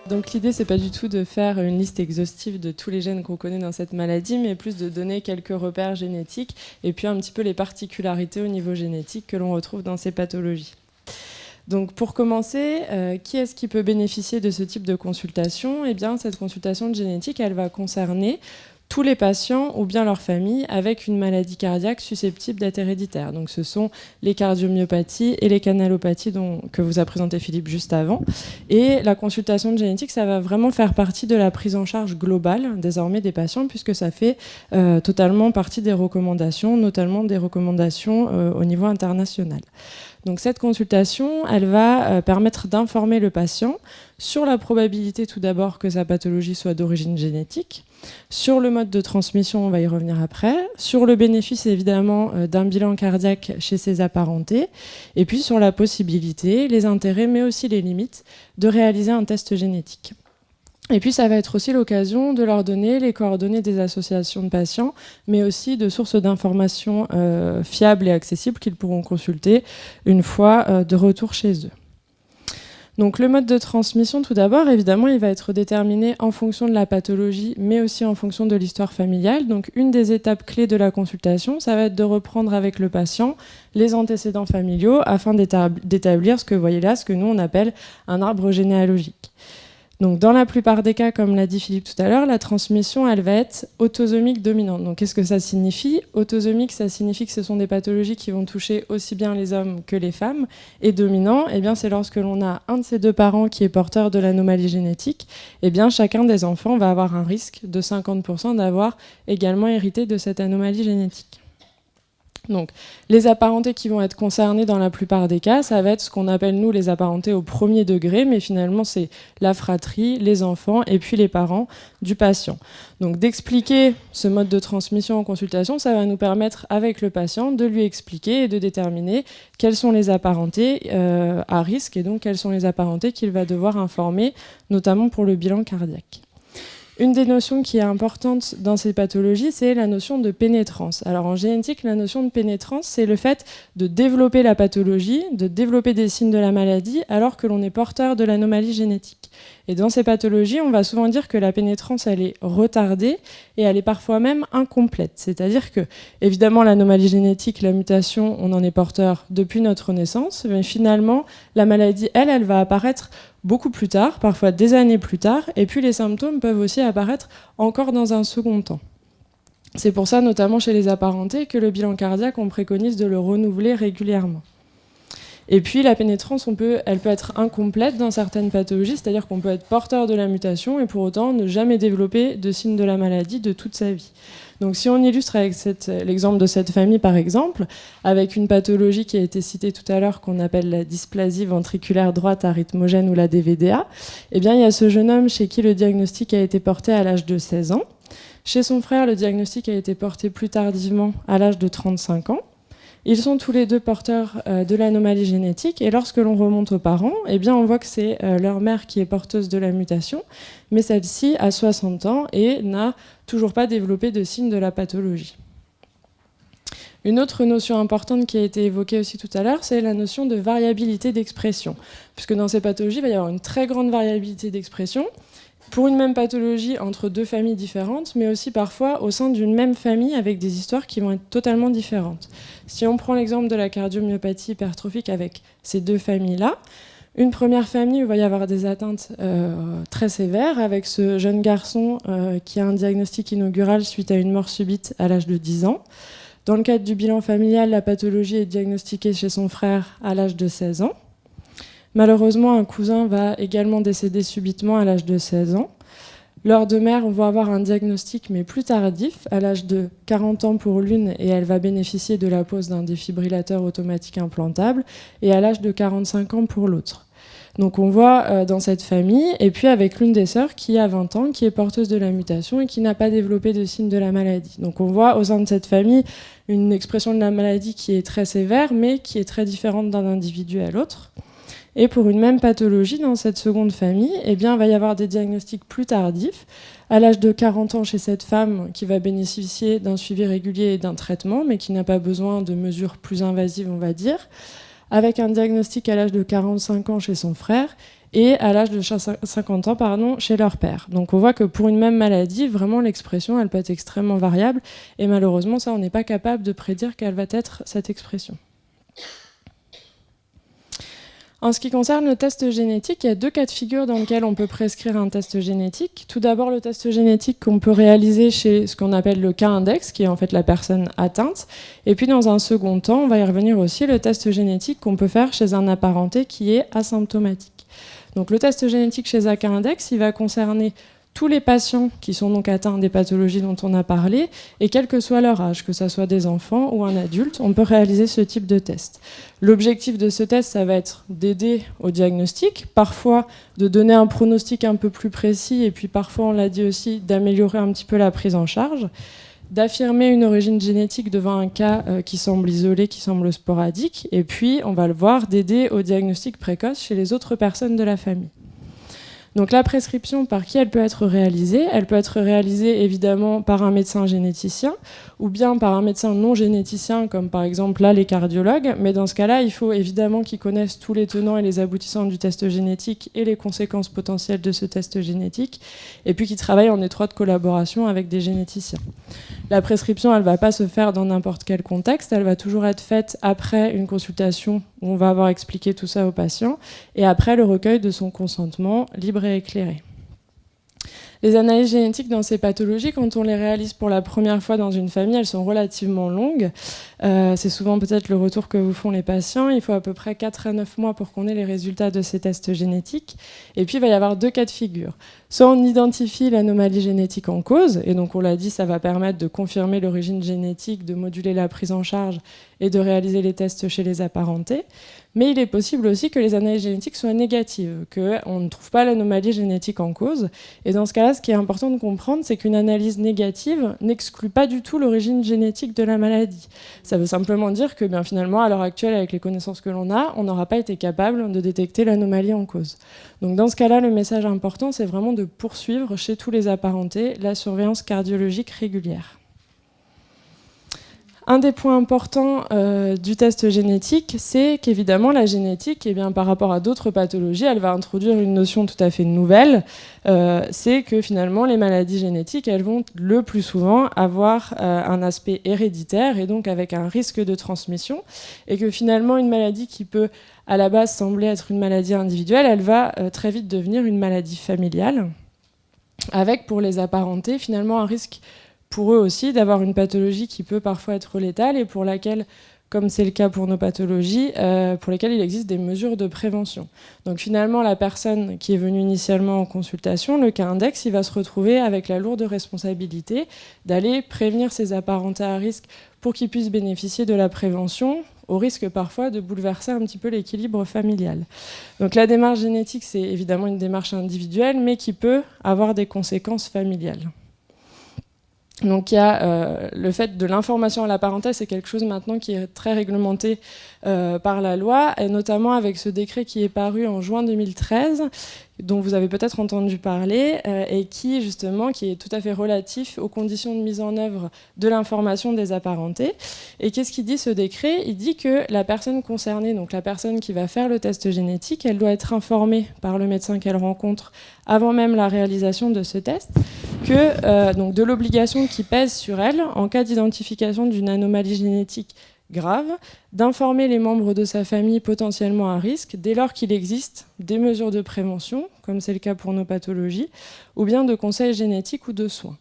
Donc l'idée, c'est pas du tout de faire une liste exhaustive de tous les gènes qu'on connaît dans cette maladie, mais plus de donner quelques repères génétiques et puis un petit peu les particularités au niveau génétique que l'on retrouve dans ces pathologies. Donc pour commencer, qui est-ce qui peut bénéficier de ce type de consultation ? Eh bien, cette consultation de génétique, elle va concerner tous les patients ou bien leur famille avec une maladie cardiaque susceptible d'être héréditaire. Donc ce sont les cardiomyopathies et les canalopathies que vous a présenté Philippe juste avant. Et la consultation de génétique, ça va vraiment faire partie de la prise en charge globale désormais des patients, puisque ça fait totalement partie des recommandations, notamment des recommandations au niveau international. Donc cette consultation, elle va permettre d'informer le patient sur la probabilité tout d'abord que sa pathologie soit d'origine génétique, sur le mode de transmission, on va y revenir après, sur le bénéfice évidemment d'un bilan cardiaque chez ses apparentés, et puis sur la possibilité, les intérêts, mais aussi les limites de réaliser un test génétique. Et puis ça va être aussi l'occasion de leur donner les coordonnées des associations de patients, mais aussi de sources d'informations fiables et accessibles qu'ils pourront consulter une fois de retour chez eux. Donc le mode de transmission, tout d'abord, évidemment, il va être déterminé en fonction de la pathologie, mais aussi en fonction de l'histoire familiale. Donc une des étapes clés de la consultation, ça va être de reprendre avec le patient les antécédents familiaux afin d'établir ce que vous voyez là, ce que nous on appelle un arbre généalogique. Donc, dans la plupart des cas, comme l'a dit Philippe tout à l'heure, la transmission, elle va être autosomique dominante. Donc, qu'est-ce que ça signifie ? Autosomique, ça signifie que ce sont des pathologies qui vont toucher aussi bien les hommes que les femmes. Et dominant, eh bien, c'est lorsque l'on a un de ces deux parents qui est porteur de l'anomalie génétique, eh bien, chacun des enfants va avoir un risque de 50% d'avoir également hérité de cette anomalie génétique. Donc, les apparentés qui vont être concernées dans la plupart des cas, ça va être ce qu'on appelle, nous, les apparentés au premier degré, mais finalement, c'est la fratrie, les enfants et puis les parents du patient. Donc, d'expliquer ce mode de transmission en consultation, ça va nous permettre, avec le patient, de lui expliquer et de déterminer quelles sont les apparentés à risque et donc quelles sont les apparentés qu'il va devoir informer, notamment pour le bilan cardiaque. Une des notions qui est importante dans ces pathologies, c'est la notion de pénétrance. Alors en génétique, la notion de pénétrance, c'est le fait de développer la pathologie, de développer des signes de la maladie, alors que l'on est porteur de l'anomalie génétique. Et dans ces pathologies, on va souvent dire que la pénétrance, elle est retardée et elle est parfois même incomplète. C'est-à-dire que, évidemment, l'anomalie génétique, la mutation, on en est porteur depuis notre naissance, mais finalement, la maladie, elle va apparaître beaucoup plus tard, parfois des années plus tard, et puis les symptômes peuvent aussi apparaître encore dans un second temps. C'est pour ça, notamment chez les apparentés, que le bilan cardiaque, on préconise de le renouveler régulièrement. Et puis la pénétrance, elle peut être incomplète dans certaines pathologies, c'est-à-dire qu'on peut être porteur de la mutation et pour autant ne jamais développer de signes de la maladie de toute sa vie. Donc si on illustre avec l'exemple de cette famille par exemple, avec une pathologie qui a été citée tout à l'heure qu'on appelle la dysplasie ventriculaire droite arythmogène ou la DVDA, eh bien il y a ce jeune homme chez qui le diagnostic a été porté à l'âge de 16 ans. Chez son frère, le diagnostic a été porté plus tardivement à l'âge de 35 ans. Ils sont tous les deux porteurs de l'anomalie génétique et lorsque l'on remonte aux parents, eh bien on voit que c'est leur mère qui est porteuse de la mutation, mais celle-ci a 60 ans et n'a toujours pas développé de signes de la pathologie. Une autre notion importante qui a été évoquée aussi tout à l'heure, c'est la notion de variabilité d'expression, puisque dans ces pathologies, il va y avoir une très grande variabilité d'expression, pour une même pathologie entre deux familles différentes, mais aussi parfois au sein d'une même famille avec des histoires qui vont être totalement différentes. Si on prend l'exemple de la cardiomyopathie hypertrophique avec ces deux familles-là, une première famille où il va y avoir des atteintes très sévères avec ce jeune garçon qui a un diagnostic inaugural suite à une mort subite à l'âge de 10 ans. Dans le cadre du bilan familial, la pathologie est diagnostiquée chez son frère à l'âge de 16 ans. Malheureusement, un cousin va également décéder subitement à l'âge de 16 ans. Leurs deux mères vont avoir un diagnostic, mais plus tardif, à l'âge de 40 ans pour l'une, et elle va bénéficier de la pose d'un défibrillateur automatique implantable, et à l'âge de 45 ans pour l'autre. Donc on voit dans cette famille, et puis avec l'une des sœurs qui a 20 ans, qui est porteuse de la mutation et qui n'a pas développé de signes de la maladie. Donc on voit au sein de cette famille une expression de la maladie qui est très sévère, mais qui est très différente d'un individu à l'autre. Et pour une même pathologie, dans cette seconde famille, eh bien, il va y avoir des diagnostics plus tardifs, à l'âge de 40 ans chez cette femme qui va bénéficier d'un suivi régulier et d'un traitement, mais qui n'a pas besoin de mesures plus invasives, on va dire, avec un diagnostic à l'âge de 45 ans chez son frère, et à l'âge de 50 ans chez leur père. Donc on voit que pour une même maladie, vraiment l'expression elle peut être extrêmement variable et malheureusement ça on n'est pas capable de prédire quelle va être cette expression. En ce qui concerne le test génétique, il y a 2 cas de figure dans lesquels on peut prescrire un test génétique. Tout d'abord, le test génétique qu'on peut réaliser chez ce qu'on appelle le cas index, qui est en fait la personne atteinte. Et puis, dans un second temps, on va y revenir aussi, le test génétique qu'on peut faire chez un apparenté qui est asymptomatique. Donc, le test génétique chez un cas index, il va concerner tous les patients qui sont donc atteints des pathologies dont on a parlé, et quel que soit leur âge, que ce soit des enfants ou un adulte, on peut réaliser ce type de test. L'objectif de ce test, ça va être d'aider au diagnostic, parfois de donner un pronostic un peu plus précis, et puis parfois, on l'a dit aussi, d'améliorer un petit peu la prise en charge, d'affirmer une origine génétique devant un cas qui semble isolé, qui semble sporadique, et puis, on va le voir, d'aider au diagnostic précoce chez les autres personnes de la famille. Donc la prescription, par qui elle peut être réalisée? Elle peut être réalisée évidemment par un médecin généticien ou bien par un médecin non généticien, comme par exemple là les cardiologues. Mais dans ce cas-là, il faut évidemment qu'ils connaissent tous les tenants et les aboutissants du test génétique et les conséquences potentielles de ce test génétique, et puis qu'ils travaillent en étroite collaboration avec des généticiens. La prescription, elle ne va pas se faire dans n'importe quel contexte, elle va toujours être faite après une consultation où on va avoir expliqué tout ça au patient, et après le recueil de son consentement libre et éclairé. Les analyses génétiques dans ces pathologies, quand on les réalise pour la première fois dans une famille, elles sont relativement longues. C'est souvent peut-être le retour que vous font les patients. Il faut à peu près 4 à 9 mois pour qu'on ait les résultats de ces tests génétiques. Et puis, il va y avoir 2 cas de figure. Soit on identifie l'anomalie génétique en cause, et donc on l'a dit, ça va permettre de confirmer l'origine génétique, de moduler la prise en charge et de réaliser les tests chez les apparentés. Mais il est possible aussi que les analyses génétiques soient négatives, qu'on ne trouve pas l'anomalie génétique en cause. Et dans ce cas-là, ce qui est important de comprendre, c'est qu'une analyse négative n'exclut pas du tout l'origine génétique de la maladie. Ça veut simplement dire que finalement, à l'heure actuelle, avec les connaissances que l'on a, on n'aura pas été capable de détecter l'anomalie en cause. Donc dans ce cas-là, le message important, c'est vraiment de poursuivre chez tous les apparentés la surveillance cardiologique régulière. Un des points importants du test génétique, c'est qu'évidemment la génétique, par rapport à d'autres pathologies, elle va introduire une notion tout à fait nouvelle. C'est que finalement les maladies génétiques, elles vont le plus souvent avoir un aspect héréditaire et donc avec un risque de transmission. Et que finalement une maladie qui peut à la base sembler être une maladie individuelle, elle va très vite devenir une maladie familiale, avec pour les apparentés finalement un risque pour eux aussi d'avoir une pathologie qui peut parfois être létale et pour laquelle, comme c'est le cas pour nos pathologies, pour lesquelles il existe des mesures de prévention. Donc finalement, la personne qui est venue initialement en consultation, le cas index, il va se retrouver avec la lourde responsabilité d'aller prévenir ses apparentés à risque pour qu'ils puissent bénéficier de la prévention, au risque parfois de bouleverser un petit peu l'équilibre familial. Donc la démarche génétique, c'est évidemment une démarche individuelle, mais qui peut avoir des conséquences familiales. Donc il y a le fait de l'information à la parenthèse, c'est quelque chose maintenant qui est très réglementé par la loi, et notamment avec ce décret qui est paru en juin 2013, dont vous avez peut-être entendu parler, et qui justement qui est tout à fait relatif aux conditions de mise en œuvre de l'information des apparentés. Et qu'est-ce qu'il dit ce décret? Il dit que la personne concernée, donc la personne qui va faire le test génétique, elle doit être informée par le médecin qu'elle rencontre avant même la réalisation de ce test, donc de l'obligation qui pèse sur elle en cas d'identification d'une anomalie génétique grave, d'informer les membres de sa famille potentiellement à risque dès lors qu'il existe des mesures de prévention, comme c'est le cas pour nos pathologies, ou bien de conseils génétiques ou de soins.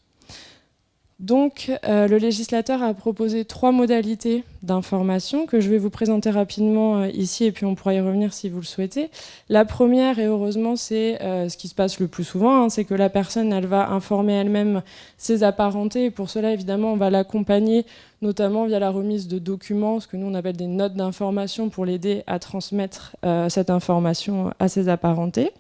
Donc, le législateur a proposé 3 modalités d'information que je vais vous présenter rapidement ici, et puis on pourra y revenir si vous le souhaitez. La première, et heureusement, c'est ce qui se passe le plus souvent, c'est que la personne, elle va informer elle-même ses apparentés, et pour cela, évidemment, on va l'accompagner, notamment via la remise de documents, ce que nous, on appelle des notes d'information, pour l'aider à transmettre cette information à ses apparentés.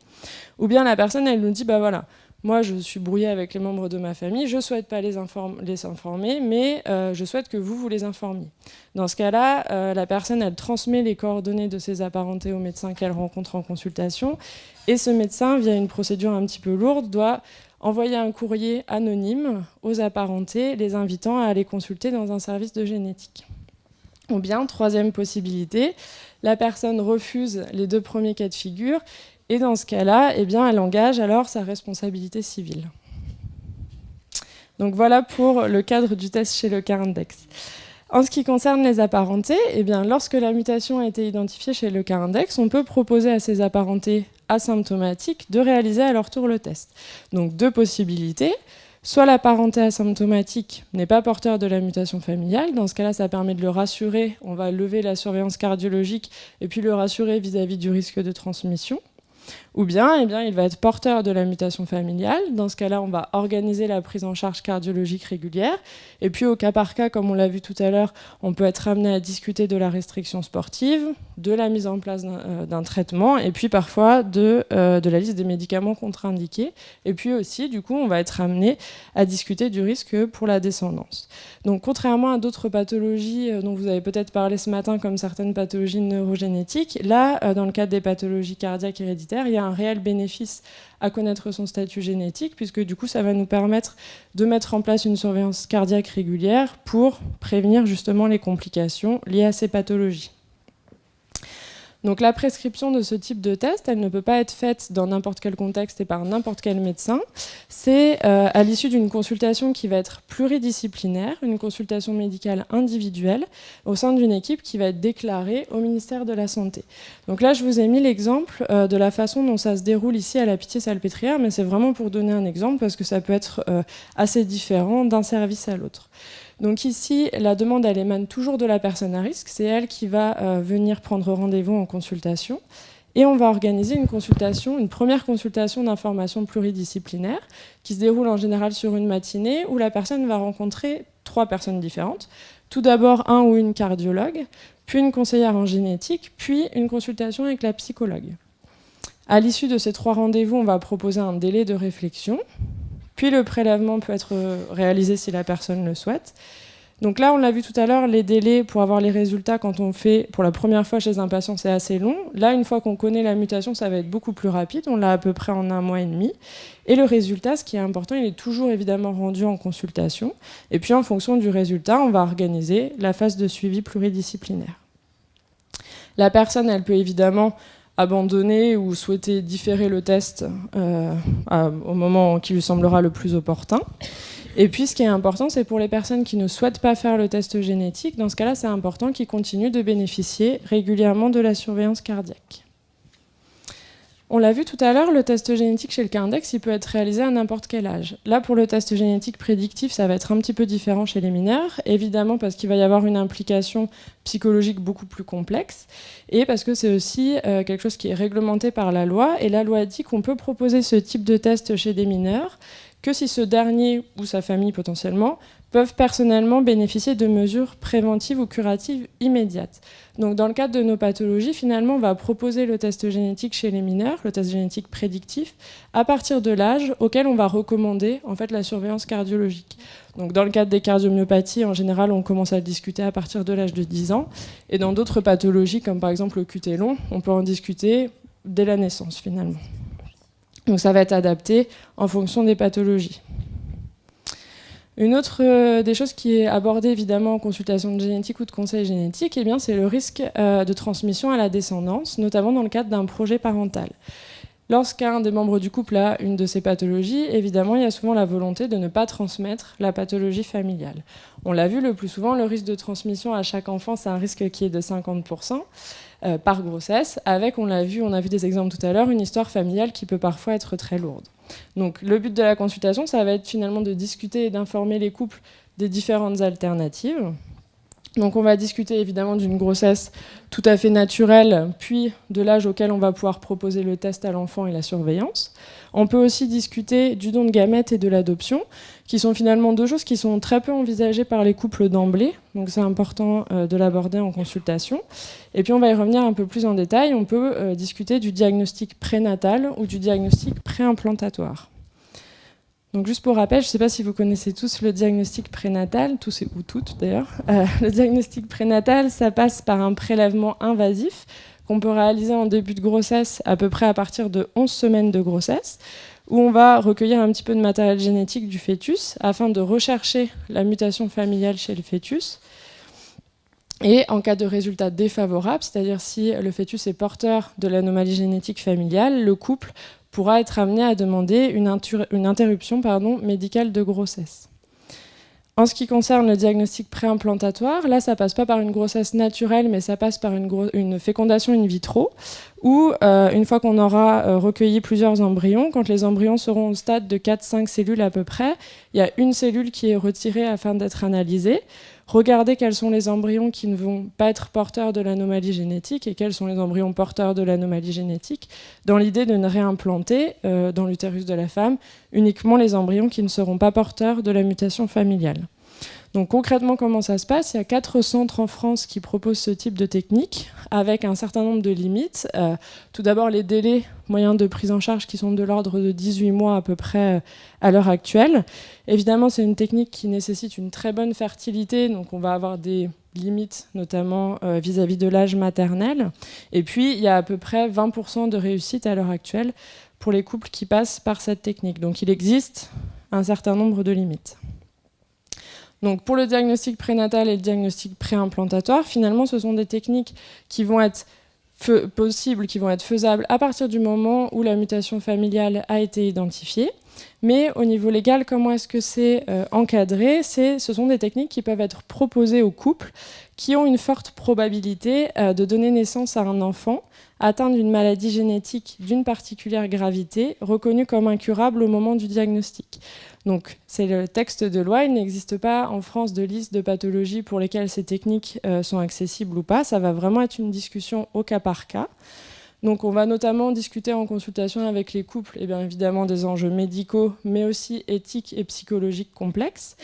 Ou bien la personne, elle nous dit, voilà, moi, je suis brouillée avec les membres de ma famille, je ne souhaite pas les informer, mais je souhaite que vous les informiez. Dans ce cas-là, la personne, elle transmet les coordonnées de ses apparentés au médecin qu'elle rencontre en consultation, et ce médecin, via une procédure un petit peu lourde, doit envoyer un courrier anonyme aux apparentés, les invitant à aller consulter dans un service de génétique. Ou bien, troisième possibilité, la personne refuse les 2 premiers cas de figure Et dans ce cas-là, eh bien, elle engage alors sa responsabilité civile. Donc voilà pour le cadre du test chez le Carindex. En ce qui concerne les apparentés, eh bien, lorsque la mutation a été identifiée chez le Carindex, on peut proposer à ces apparentés asymptomatiques de réaliser à leur tour le test. Donc deux possibilités. Soit la parenté asymptomatique n'est pas porteur de la mutation familiale, dans ce cas-là ça permet de le rassurer, on va lever la surveillance cardiologique et puis le rassurer vis-à-vis du risque de transmission. Ou bien, eh bien, il va être porteur de la mutation familiale. Dans ce cas-là, on va organiser la prise en charge cardiologique régulière. Et puis, au cas par cas, comme on l'a vu tout à l'heure, on peut être amené à discuter de la restriction sportive, de la mise en place d'un traitement, et puis parfois de la liste des médicaments contre-indiqués. Et puis aussi, du coup, on va être amené à discuter du risque pour la descendance. Donc, contrairement à d'autres pathologies dont vous avez peut-être parlé ce matin, comme certaines pathologies neurogénétiques, là, dans le cadre des pathologies cardiaques héréditaires, il y a un réel bénéfice à connaître son statut génétique, puisque du coup, ça va nous permettre de mettre en place une surveillance cardiaque régulière pour prévenir justement les complications liées à ces pathologies. Donc la prescription de ce type de test, elle ne peut pas être faite dans n'importe quel contexte et par n'importe quel médecin. C'est à l'issue d'une consultation qui va être pluridisciplinaire, une consultation médicale individuelle, au sein d'une équipe qui va être déclarée au ministère de la Santé. Donc là, je vous ai mis l'exemple de la façon dont ça se déroule ici à la Pitié-Salpêtrière, mais c'est vraiment pour donner un exemple, parce que ça peut être assez différent d'un service à l'autre. Donc ici, la demande, elle émane toujours de la personne à risque. C'est elle qui va venir prendre rendez-vous en consultation. Et on va organiser une consultation, une première consultation d'information pluridisciplinaire qui se déroule en général sur une matinée où la personne va rencontrer 3 personnes différentes. Tout d'abord, un ou une cardiologue, puis une conseillère en génétique, puis une consultation avec la psychologue. À l'issue de ces 3 rendez-vous, on va proposer un délai de réflexion. Puis le prélèvement peut être réalisé si la personne le souhaite. Donc là, on l'a vu tout à l'heure, les délais pour avoir les résultats quand on fait pour la première fois chez un patient, c'est assez long. Là, une fois qu'on connaît la mutation, ça va être beaucoup plus rapide. On l'a à peu près en 1 mois et demi. Et le résultat, ce qui est important, il est toujours évidemment rendu en consultation. Et puis en fonction du résultat, on va organiser la phase de suivi pluridisciplinaire. La personne, elle peut évidemment abandonner ou souhaiter différer le test au moment qui lui semblera le plus opportun. Et puis ce qui est important, c'est pour les personnes qui ne souhaitent pas faire le test génétique, dans ce cas-là, c'est important qu'ils continuent de bénéficier régulièrement de la surveillance cardiaque. On l'a vu tout à l'heure, le test génétique chez le Carindex, il peut être réalisé à n'importe quel âge. Là, pour le test génétique prédictif, ça va être un petit peu différent chez les mineurs, évidemment parce qu'il va y avoir une implication psychologique beaucoup plus complexe, et parce que c'est aussi quelque chose qui est réglementé par la loi, et la loi dit qu'on peut proposer ce type de test chez des mineurs que si ce dernier ou sa famille potentiellement peuvent personnellement bénéficier de mesures préventives ou curatives immédiates. Donc dans le cadre de nos pathologies, finalement, on va proposer le test génétique chez les mineurs, le test génétique prédictif, à partir de l'âge auquel on va recommander en fait, la surveillance cardiologique. Donc dans le cadre des cardiomyopathies, en général, on commence à le discuter à partir de l'âge de 10 ans. Et dans d'autres pathologies, comme par exemple le QT long, on peut en discuter dès la naissance, finalement. Donc ça va être adapté en fonction des pathologies. Une autre des choses qui est abordée évidemment en consultation de génétique ou de conseil génétique, eh bien, c'est le risque de transmission à la descendance, notamment dans le cadre d'un projet parental. Lorsqu'un des membres du couple a une de ces pathologies, évidemment, il y a souvent la volonté de ne pas transmettre la pathologie familiale. On l'a vu le plus souvent, le risque de transmission à chaque enfant, c'est un risque qui est de 50% par grossesse, avec, on a vu des exemples tout à l'heure, une histoire familiale qui peut parfois être très lourde. Donc le but de la consultation, ça va être finalement de discuter et d'informer les couples des différentes alternatives. Donc on va discuter évidemment d'une grossesse tout à fait naturelle, puis de l'âge auquel on va pouvoir proposer le test à l'enfant et la surveillance. On peut aussi discuter du don de gamètes et de l'adoption, qui sont finalement 2 choses qui sont très peu envisagées par les couples d'emblée, donc c'est important de l'aborder en consultation. Et puis on va y revenir un peu plus en détail, on peut discuter du diagnostic prénatal ou du diagnostic préimplantatoire. Donc juste pour rappel, je ne sais pas si vous connaissez tous le diagnostic prénatal, tous ou toutes d'ailleurs. Le diagnostic prénatal, ça passe par un prélèvement invasif qu'on peut réaliser en début de grossesse, à peu près à partir de 11 semaines de grossesse, où on va recueillir un petit peu de matériel génétique du fœtus afin de rechercher la mutation familiale chez le fœtus. Et en cas de résultat défavorable, c'est-à-dire si le fœtus est porteur de l'anomalie génétique familiale, le couple pourra être amené à demander une interruption médicale de grossesse. En ce qui concerne le diagnostic préimplantatoire, là, ça passe pas par une grossesse naturelle, mais ça passe par une fécondation in vitro, où, une fois qu'on aura recueilli plusieurs embryons, quand les embryons seront au stade de 4-5 cellules à peu près, il y a une cellule qui est retirée afin d'être analysée. Regardez quels sont les embryons qui ne vont pas être porteurs de l'anomalie génétique et quels sont les embryons porteurs de l'anomalie génétique, dans l'idée de ne réimplanter dans l'utérus de la femme uniquement les embryons qui ne seront pas porteurs de la mutation familiale. Donc concrètement, comment ça se passe ? Il y a 4 centres en France qui proposent ce type de technique, avec un certain nombre de limites. Tout d'abord, les délais moyens de prise en charge qui sont de l'ordre de 18 mois à peu près à l'heure actuelle. Évidemment, c'est une technique qui nécessite une très bonne fertilité, donc on va avoir des limites, notamment vis-à-vis de l'âge maternel. Et puis, il y a à peu près 20% de réussite à l'heure actuelle pour les couples qui passent par cette technique. Donc il existe un certain nombre de limites. Donc pour le diagnostic prénatal et le diagnostic préimplantatoire, finalement, ce sont des techniques qui vont être possibles, qui vont être faisables à partir du moment où la mutation familiale a été identifiée. Mais au niveau légal, comment est-ce que c'est encadré ? Ce sont des techniques qui peuvent être proposées aux couples qui ont une forte probabilité de donner naissance à un enfant atteint d'une maladie génétique d'une particulière gravité, reconnue comme incurable au moment du diagnostic. Donc, c'est le texte de loi, il n'existe pas en France de liste de pathologies pour lesquelles ces techniques sont accessibles ou pas. Ça va vraiment être une discussion au cas par cas. Donc, on va notamment discuter en consultation avec les couples, et bien évidemment, des enjeux médicaux, mais aussi éthiques et psychologiques complexes.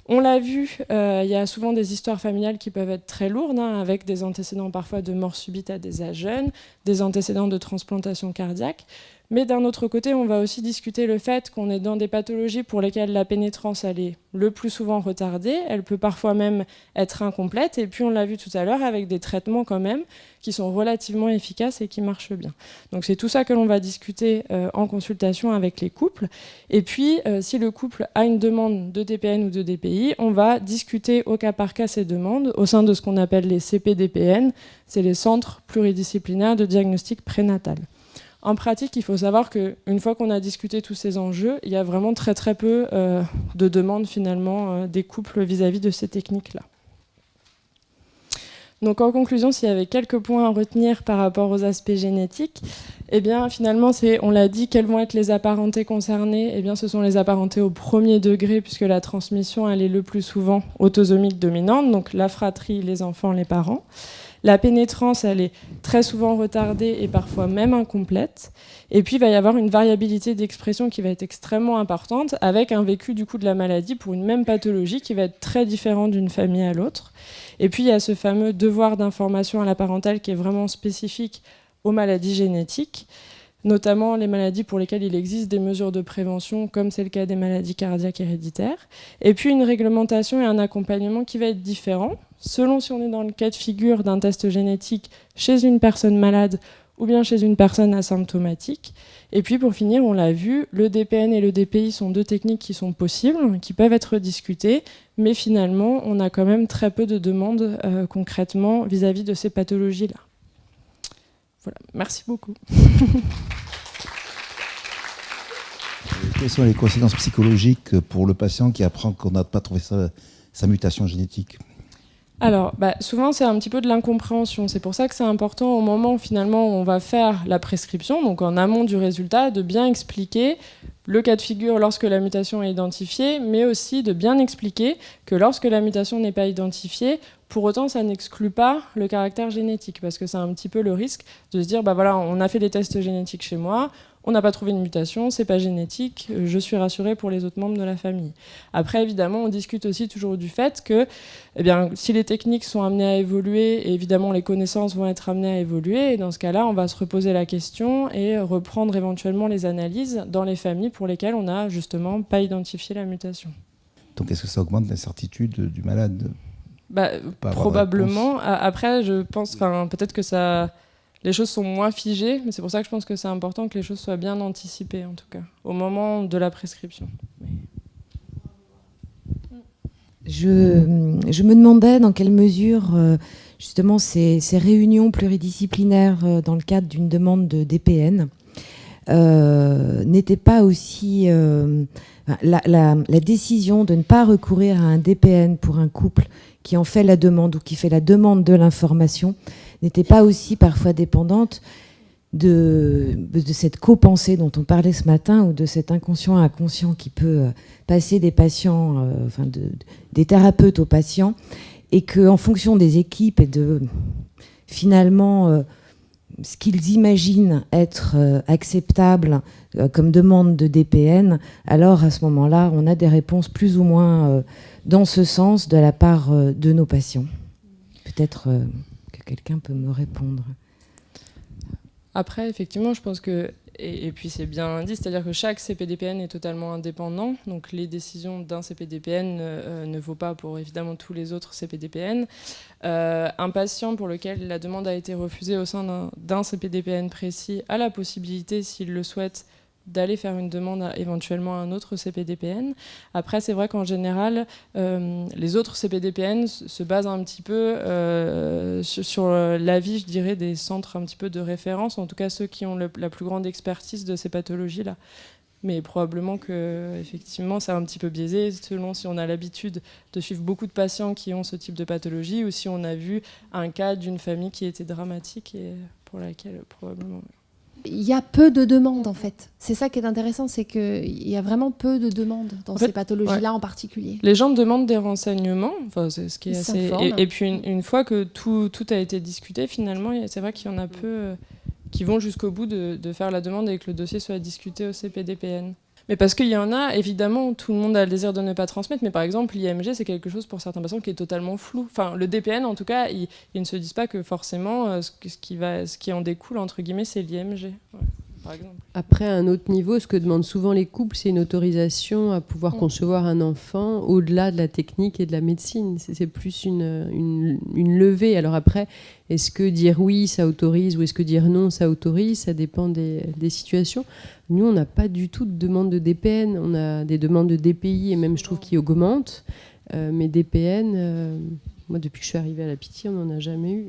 On l'a vu, il y a souvent des histoires familiales qui peuvent être très lourdes, avec des antécédents parfois de mort subite à des âges jeunes, des antécédents de transplantation cardiaque. Mais d'un autre côté, on va aussi discuter le fait qu'on est dans des pathologies pour lesquelles la pénétrance elle est le plus souvent retardée, elle peut parfois même être incomplète, et puis on l'a vu tout à l'heure avec des traitements quand même qui sont relativement efficaces et qui marchent bien. Donc c'est tout ça que l'on va discuter en consultation avec les couples. Et puis, si le couple a une demande de TPN ou de DPI, on va discuter au cas par cas ces demandes au sein de ce qu'on appelle les CPDPN, c'est les centres pluridisciplinaires de diagnostic prénatal. En pratique, il faut savoir qu'une fois qu'on a discuté tous ces enjeux, il y a vraiment très très peu de demandes finalement des couples vis-à-vis de ces techniques-là. Donc en conclusion, s'il y avait quelques points à retenir par rapport aux aspects génétiques, eh bien finalement, on l'a dit, quelles vont être les apparentés concernées ? Eh bien ce sont les apparentés au premier degré, puisque la transmission, elle est le plus souvent autosomique dominante, donc la fratrie, les enfants, les parents. La pénétrance, elle est très souvent retardée et parfois même incomplète. Et puis, il va y avoir une variabilité d'expression qui va être extrêmement importante, avec un vécu du coup de la maladie pour une même pathologie qui va être très différent d'une famille à l'autre. Et puis, il y a ce fameux devoir d'information à la parentale qui est vraiment spécifique aux maladies génétiques, notamment les maladies pour lesquelles il existe des mesures de prévention, comme c'est le cas des maladies cardiaques héréditaires. Et puis, une réglementation et un accompagnement qui va être différent, selon si on est dans le cas de figure d'un test génétique chez une personne malade ou bien chez une personne asymptomatique. Et puis pour finir, on l'a vu, le DPN et le DPI sont deux techniques qui sont possibles, qui peuvent être discutées, mais finalement, on a quand même très peu de demandes concrètement vis-à-vis de ces pathologies-là. Voilà, merci beaucoup. Quelles sont les conséquences psychologiques pour le patient qui apprend qu'on n'a pas trouvé sa mutation génétique ? Alors, souvent, c'est un petit peu de l'incompréhension. C'est pour ça que c'est important au moment où finalement on va faire la prescription, donc en amont du résultat, de bien expliquer le cas de figure lorsque la mutation est identifiée, mais aussi de bien expliquer que lorsque la mutation n'est pas identifiée, pour autant, ça n'exclut pas le caractère génétique, parce que c'est un petit peu le risque de se dire, voilà, on a fait des tests génétiques chez moi, on n'a pas trouvé une mutation, c'est pas génétique, je suis rassurée pour les autres membres de la famille. Après, évidemment, on discute aussi toujours du fait que, si les techniques sont amenées à évoluer, et évidemment les connaissances vont être amenées à évoluer, et dans ce cas-là, on va se reposer la question et reprendre éventuellement les analyses dans les familles pour lesquelles on n'a justement pas identifié la mutation. Donc est-ce que ça augmente l'incertitude du malade ? Probablement. Après, je pense, peut-être que les choses sont moins figées, mais c'est pour ça que je pense que c'est important que les choses soient bien anticipées, en tout cas, au moment de la prescription. Je me demandais dans quelle mesure, justement, ces réunions pluridisciplinaires dans le cadre d'une demande de DPN n'étaient pas aussi... la décision de ne pas recourir à un DPN pour un couple qui en fait la demande ou qui fait la demande de l'information n'était pas aussi parfois dépendante de cette co-pensée dont on parlait ce matin, ou de cet inconscient à inconscient qui peut passer des patients, des thérapeutes aux patients, et qu'en fonction des équipes et de finalement ce qu'ils imaginent être acceptable comme demande de DPN, alors à ce moment-là, on a des réponses plus ou moins dans ce sens de la part de nos patients. Peut-être que quelqu'un peut me répondre. Après, effectivement, je pense que, et puis c'est bien dit, c'est-à-dire que chaque CPDPN est totalement indépendant, donc les décisions d'un CPDPN ne vaut pas pour évidemment tous les autres CPDPN. Un patient pour lequel la demande a été refusée au sein d'un CPDPN précis a la possibilité, s'il le souhaite, d'aller faire une demande éventuellement à un autre CPDPN. Après, c'est vrai qu'en général, les autres CPDPN se basent un petit peu sur l'avis, je dirais, des centres un petit peu de référence, en tout cas ceux qui ont la plus grande expertise de ces pathologies-là. Mais probablement que, effectivement, c'est un petit peu biaisé selon si on a l'habitude de suivre beaucoup de patients qui ont ce type de pathologie ou si on a vu un cas d'une famille qui était dramatique et pour laquelle probablement... Il y a peu de demandes en fait. C'est ça qui est intéressant, c'est qu'il y a vraiment peu de demandes dans ces pathologies-là en particulier. Les gens demandent des renseignements, enfin, c'est ce qui est assez... Et puis une fois que tout a été discuté, finalement, c'est vrai qu'il y en a peu qui vont jusqu'au bout de faire la demande et que le dossier soit discuté au CPDPN. Mais parce qu'il y en a, évidemment, tout le monde a le désir de ne pas transmettre, mais par exemple, l'IMG, c'est quelque chose pour certains patients qui est totalement flou. Enfin, le DPN, en tout cas, ils ne se disent pas que forcément, ce qui en découle, entre guillemets, c'est l'IMG, ouais, par exemple. Après, à un autre niveau, ce que demandent souvent les couples, c'est une autorisation à pouvoir concevoir un enfant au-delà de la technique et de la médecine. C'est plus une levée. Alors après, est-ce que dire oui, ça autorise, ou est-ce que dire non, ça autorise? Ça dépend des situations. Nous, on n'a pas du tout de demande de DPN. On a des demandes de DPI, et même, je trouve, qui augmentent. Mais DPN, moi, depuis que je suis arrivée à la Pitié, on n'en a jamais eu.